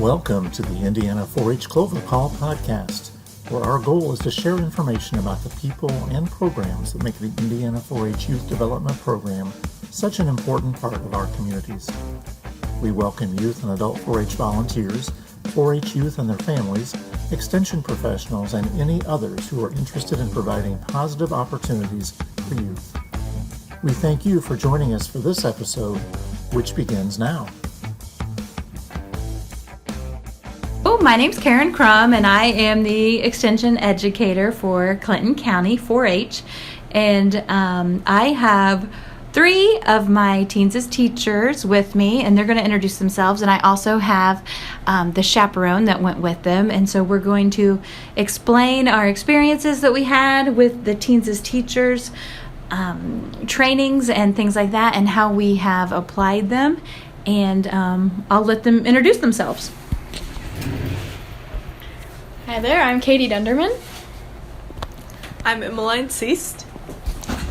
Welcome to the Indiana 4-H Clover Call podcast, where our goal is to share information about the people and programs that make the Indiana 4-H Youth Development Program such an important part of our communities. We welcome youth and adult 4-H volunteers, 4-H youth and their families, extension professionals, and any others who are interested in providing positive opportunities for youth. We thank you for joining us for this episode, which begins now. My name's Caren Crum, and I am the Extension Educator for Clinton County 4-H. And I have 3 of my teens as teachers with me, and they're going to introduce themselves. And I also have the chaperone that went with them. And so we're going to explain our experiences that we had with the teens as teachers, trainings and things like that, and how we have applied them. And I'll let them introduce themselves. Hi there, I'm Katie Dunderman. I'm Emmeline Seast.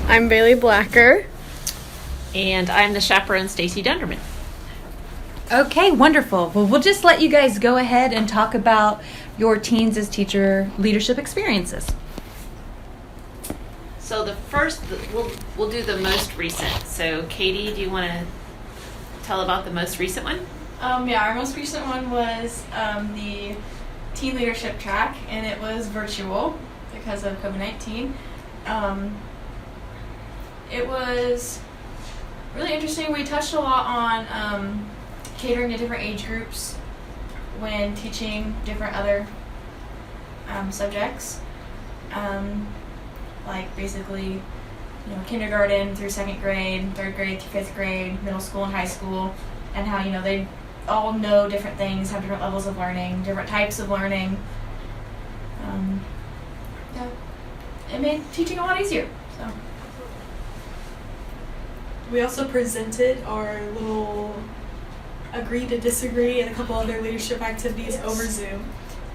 I'm Bailey Blacker. And I'm the chaperone, Stacy Dunderman. Okay, wonderful. Well, we'll just let you guys go ahead and talk about your teens as teacher leadership experiences. So the first, we'll do the most recent. So Katie, do you want to tell about the most recent one? Our most recent one was the teen leadership track, and it was virtual because of COVID-19. It was really interesting. We touched a lot on catering to different age groups when teaching different other subjects, like basically, kindergarten through 2nd grade, 3rd grade through 5th grade, middle school and high school, and how they all know different things, have different levels of learning, different types of learning. It made teaching a lot easier. So We also presented our little agree to disagree and a couple other leadership activities over Zoom.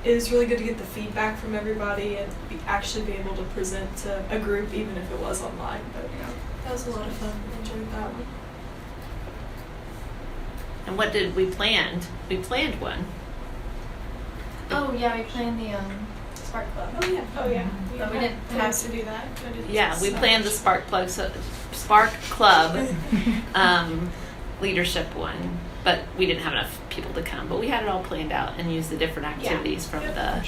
It was really good to get the feedback from everybody and actually be able to present to a group, even if it was online. But that was a lot of fun. I enjoyed that one. And what did we plan? We planned one. Oh yeah, we planned the Spark Club. Oh yeah. But we didn't have to do that. Yeah, we planned the Spark Club leadership one, but we didn't have enough people to come. But we had it all planned out and used the different activities from the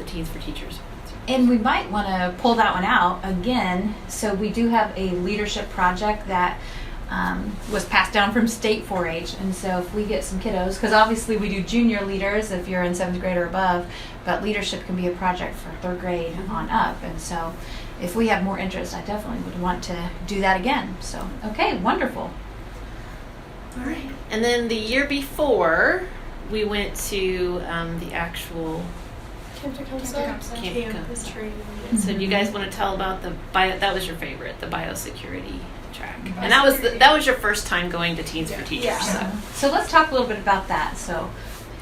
Teens for Teachers. And we might want to pull that one out again. So we do have a leadership project that was passed down from state 4-H. And so if we get some kiddos, because obviously we do junior leaders if you're in 7th grade or above, but leadership can be a project for 3rd grade on up. And so if we have more interest, I definitely would want to do that again. So, okay, wonderful. All right. And then the year before, we went to the actual Camp campus training. So do you guys want to tell about that was your favorite, the biosecurity track. And that was your first time going to Teens for Teachers. Yeah. So let's talk a little bit about that. So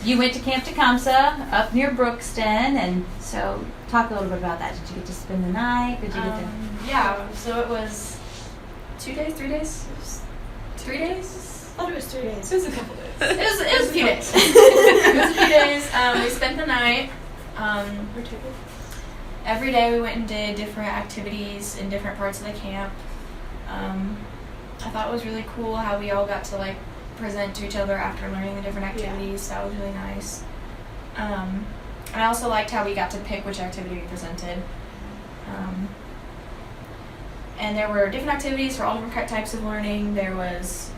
you went to Camp Tecumseh up near Brookston, and so talk a little bit about that. Did you get to spend the night? Did you get to? Yeah. So it was 2 days, 3 days. 3 days. I thought it was 3 days. It was a couple days. It was a few days. It was a few days. We spent the night. Every day we went and did different activities in different parts of the camp. I thought it was really cool how we all got to present to each other after learning the different activities. That was really nice. And I also liked how we got to pick which activity we presented. And there were different activities for all different types of learning. There was,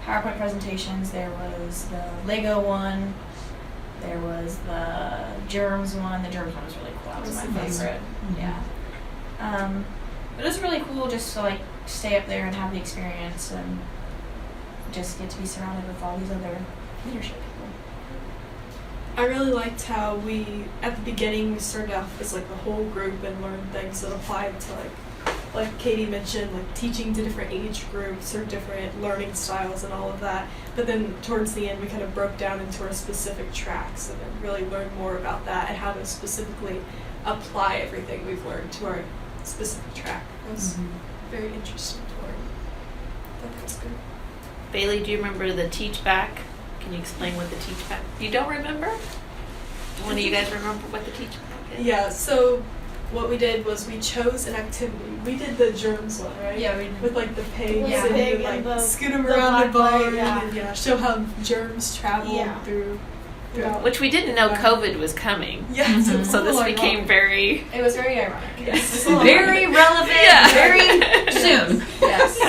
PowerPoint presentations. There was the Lego one. There was the germs one. The germs one was really cool. That was my favorite. Mm-hmm. Yeah. But it was really cool just to stay up there and have the experience and just get to be surrounded with all these other leadership people. I really liked how we, at the beginning, we started off as the whole group and learned things that applied to like Katie mentioned, teaching to different age groups or different learning styles and all of that. But then towards the end, we kind of broke down into our specific tracks and then really learned more about that and how to specifically apply everything we've learned to our specific track. It was very interesting to learn. I thought that was good. Bailey, do you remember the teach back Can you explain what the teach back? You don't remember? One of you guys remember what the teach back is? Yeah. So what we did was we chose an activity. We did the germs one, right? Yeah, we did. With like the pigs Yeah. and you would Pig and like the- scoot them the around the black barn light, and show how germs travel Yeah. through. Which we didn't know COVID was coming. Yeah. So this Oh my became God. very It was very ironic. Yes. Very relevant. Yeah. Very soon. Yes.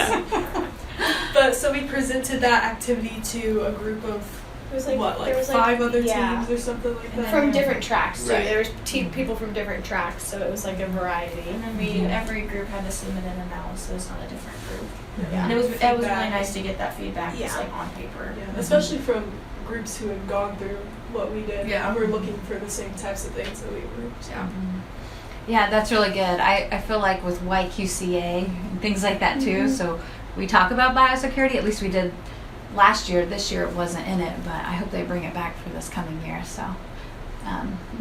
But so we presented that activity to a group of It was like what, there was 5 other yeah. teams or something like that. From different tracks too. Right. There was people from different tracks, so it was like a variety. And then every group had to submit an analysis on a different group. Yeah. And it was really Feedback. nice to get that feedback just Yeah. like on paper. Yeah, especially from groups who had gone through what we did. Yeah. And were looking for the same types of things that we were. So. Yeah. Yeah, that's really good. I feel like with YQCA and things like that too. So we talk about biosecurity. At least we did last year. This year it wasn't in it, but I hope they bring it back for this coming year. So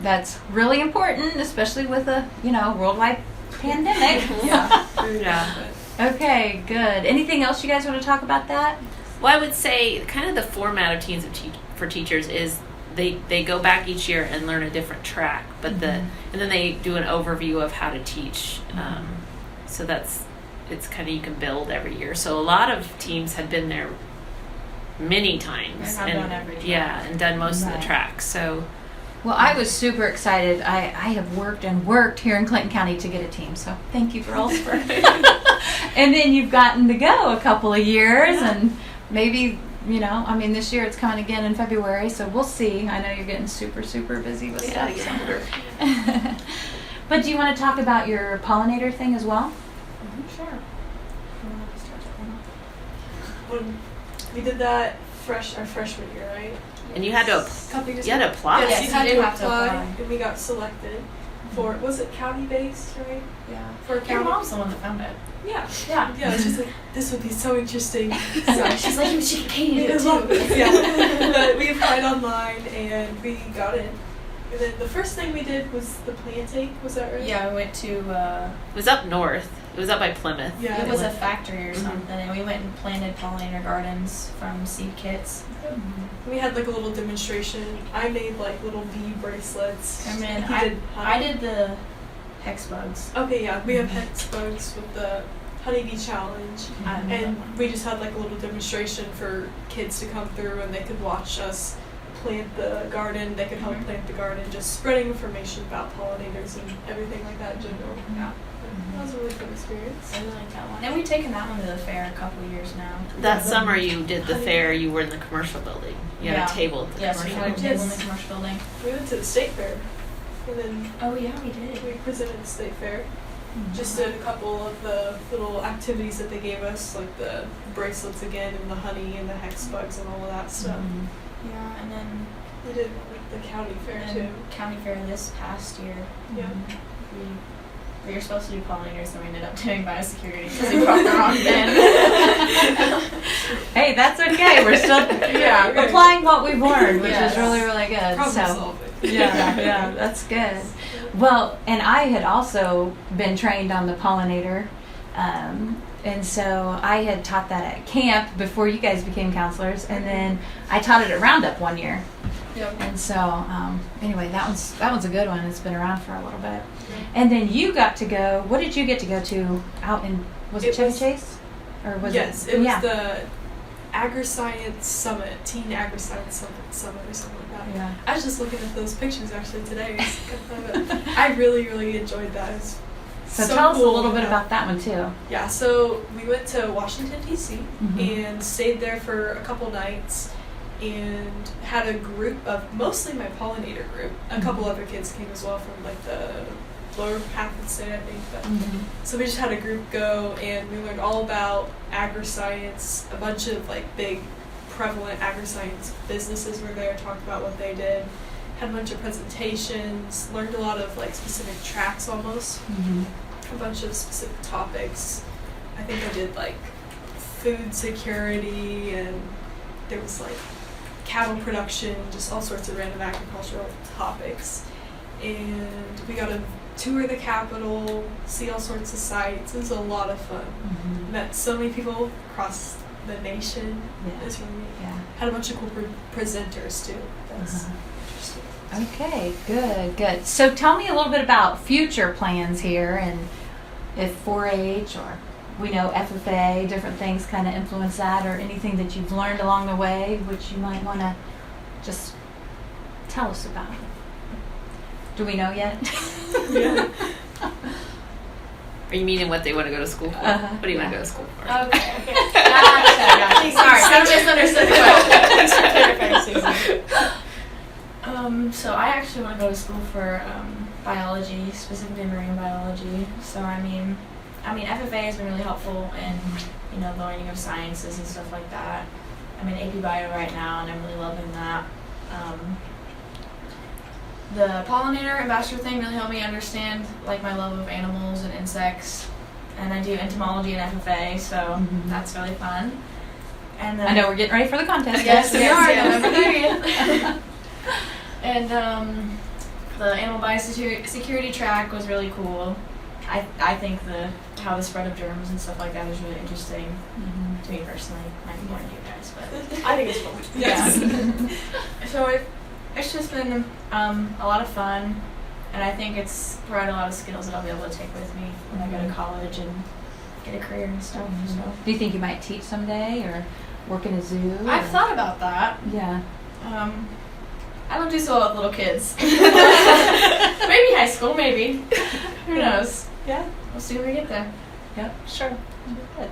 that's really important, especially with a worldwide pandemic. Yeah. Yeah. Okay, good. Anything else you guys want to talk about that? Well, I would say kind of the format of Teens for Teachers is they go back each year and learn a different track, but and then they do an overview of how to teach. So it's kind of, you can build every year. So a lot of teams had been there many times And have done every track. Yeah, and done most of the Right. tracks. So Well, I was super excited. I have worked and worked here in Clinton County to get a team, so thank you, girls. For and then you've gotten to go a couple of years, and maybe, this year it's coming again in February, so we'll see. I know you're getting super, super busy with stuff. So. But do you want to talk about your pollinator thing as well? Sure. When we did that our freshman year, right? and you had to Couple years you had to apply. Yes, Yes, you you had did to have to apply, apply. and we got selected for, was it county based, right? Yeah. For Your county. mom's the one that found it. Yeah. Yeah. Yeah, it's just like, this would be so interesting. So she's like, you should We love it, yeah. But we applied online and we got in. And then the first thing we did was the planting, was that right? Yeah, we went to, It was up north. It was up by Plymouth. Yeah. it was a factory or Mhm. something, and we went and planted pollinator gardens from seed kits. We had like a little demonstration. I made like little bee bracelets. And then He I did honey. did the hex bugs. Okay, yeah, we have hex bugs with the honeybee challenge. I did that And one. we just had like a little demonstration for kids to come through and they could watch us plant the garden. They could help Mhm. plant the garden, just spreading information about pollinators and everything like that in general. Yeah. That was a really fun experience. I really like that one. And we've taken that one to the fair a couple of years now. That summer you did the fair. You were in the commercial building. You had Yeah. a table at the Yes, we commercial had a building. table in the commercial building. We went to the state fair and then Oh yeah, we did. we presented at the state fair. Just did a couple of the little activities that they gave us, like the bracelets again and the honey and the hex bugs and all of that stuff. Yeah, and then We did like the county fair and too. county fair this past year. Yeah. We were supposed to do pollinators, and we ended up doing biosecurity because we brought the wrong bin. Hey, that's okay. We're still Yeah, right. applying what we've learned, which Yes. is really, really good. Problem So. solving. Yeah, that's good. Well, and I had also been trained on the pollinator, and so I had taught that at camp before you guys became counselors, and then I taught it at Roundup one year. Yep. And so, anyway, that one's a good one. It's been around for a little bit. And then you got to go. What did you get to go to out in? Was it It Chevy was- Chase? Or was Yes, it? it was Yeah. the Agri-Science Summit, Teen Agri-Science Summit or something like that. Yeah. I was just looking at those pictures actually today. I really, really enjoyed that. It was So tell us a cool. little bit about that one too. Yeah, so we went to Washington, D.C. Mhm. and stayed there for a couple nights and had a group of, mostly my pollinator group. A couple other kids came as well from like the lower half of the state, I think. But so we just had a group go and we learned all about agri-science. A bunch of like big prevalent agri-science businesses were there, talked about what they did, had a bunch of presentations, learned a lot of like specific tracks almost, a bunch of specific topics. I think I did like food security, and there was like cattle production, just all sorts of random agricultural topics. And we got to tour the Capitol, see all sorts of sites. It was a lot of fun. Met so many people across the nation. Yeah. It's really Yeah. had a bunch of cool presenters too. That's Uh-huh. interesting. Okay, good. So tell me a little bit about future plans here, and if 4-H or we know FFA, different things kind of influence that, or anything that you've learned along the way, which you might want to just tell us about. Do we know yet? Yeah. Are you meaning what they want to go to school for? Uh-huh. What do you want to go to school for? Okay. Gotcha. Sorry, I misunderstood the question. Thanks for clarifying, Susie. So I actually want to go to school for biology, specifically marine biology. So I mean, FFA has been really helpful in the learning of sciences and stuff like that. I'm in AP Bio right now, and I'm really loving that. The pollinator ambassador thing really helped me understand like my love of animals and insects, and I do entomology and FFA, so that's really fun. And then, I know we're getting ready for the contest. Yes, we are. yes. Never there yet. And the animal biosecurity track was really cool. I think how the spread of germs and stuff like that is really interesting to me personally. Might be more to you guys, but I think it's fun. yes. So it's just been a lot of fun, and I think it's provided a lot of skills that I'll be able to take with me when I go to college and get a career and stuff. So Do you think you might teach someday or work in a zoo? I've or- thought about that. Yeah. I don't do so well with little kids. Maybe high school, maybe. Who knows? Yeah. We'll see when we get there. Yep. Sure. Good.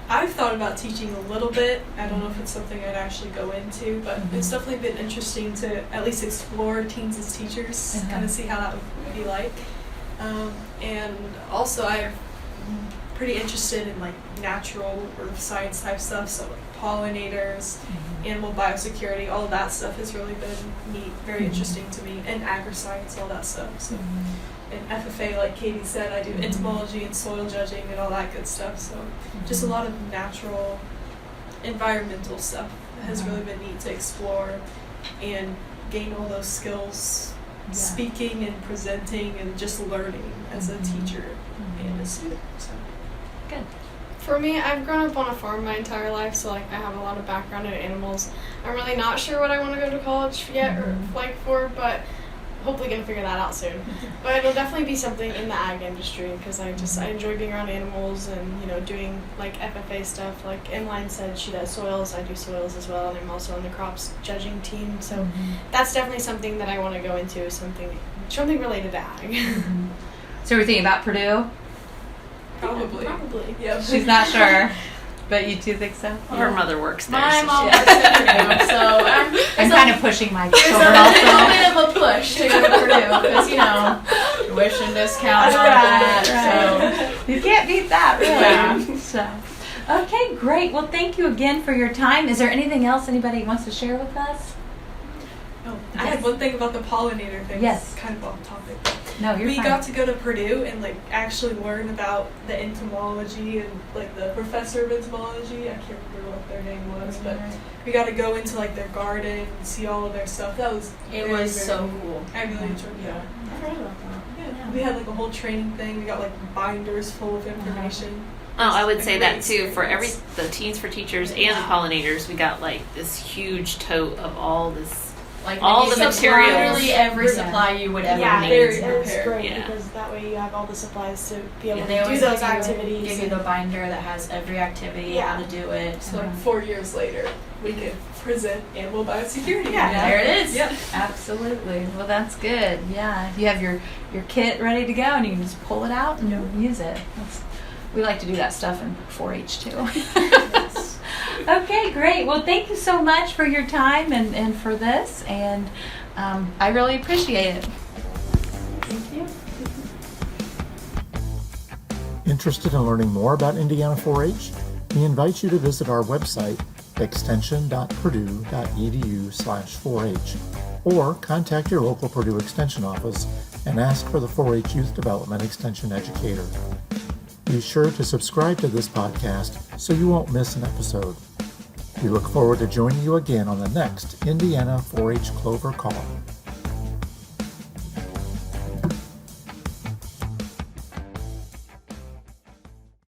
I've thought about teaching a little bit. I don't know if it's something I'd actually go into, but it's definitely been interesting to at least explore teens as teachers, kind of see how that would be like. And also I'm pretty interested in like natural or science type stuff, so like pollinators, animal biosecurity, all of that stuff has really been neat, very interesting to me, and agri-science, all that stuff. So. In FFA, like Katie said, I do entomology and soil judging and all that good stuff. So just a lot of natural, environmental stuff has really been neat to explore and gain all those skills, speaking and presenting and just learning as a teacher and a student. So. Good. For me, I've grown up on a farm my entire life, so like I have a lot of background in animals. I'm really not sure what I want to go to college yet or for, but hopefully gonna figure that out soon. But it'll definitely be something in the ag industry because I enjoy being around animals and doing like FFA stuff. Like Emmeline said, she does soils. I do soils as well, and I'm also on the crops judging team. So that's definitely something that I want to go into. Something related to ag. So we're thinking about Purdue. Probably. Yep. She's not sure, but you two think so? Her mother works there. My so mom she- works at Purdue, so I'm kind of pushing my there's children a little also. bit of a push to go to Purdue because tuition discount and all that. So You can't beat that, really. Yeah. So, okay, great. Well, thank you again for your time. Is there anything else anybody wants to share with us? Oh, I had one thing about the pollinator thing. Yes. It's kind of off topic. No, you're We fine. got to go to Purdue and like actually learn about the entomology and like the professor of entomology. I can't remember what their name was, but we got to go into like their garden and see all of their stuff. That was it very, was very so neat. cool. I really enjoyed that. I forgot about that. Yeah, we had like a whole training thing. We got like binders full of information. Oh, I would It was say a that great too. For experience. the Teens for Teachers and the pollinators, we got like this huge tote of all this. Like All they the give you materials. literally every Yeah. supply you would ever Yeah, need. very it's prepared. great Yeah. because that way you have all the supplies to be able And to they do always those give you activities. the binder that has every activity, how to do it. So like 4 years later, we could present animal biosecurity. Yeah, there it is. Yep. Absolutely. Well, that's good. Yeah. You have your kit ready to go, and you can just pull it out and use it. We like to do that stuff in 4-H too. Okay, great. Well, thank you so much for your time and for this, and I really appreciate it. Thank you. Interested in learning more about Indiana 4-H? We invite you to visit our website, extension.purdue.edu/4H, or contact your local Purdue Extension office and ask for the 4-H Youth Development Extension Educator. Be sure to subscribe to this podcast so you won't miss an episode. We look forward to joining you again on the next Indiana 4-H Clover Call.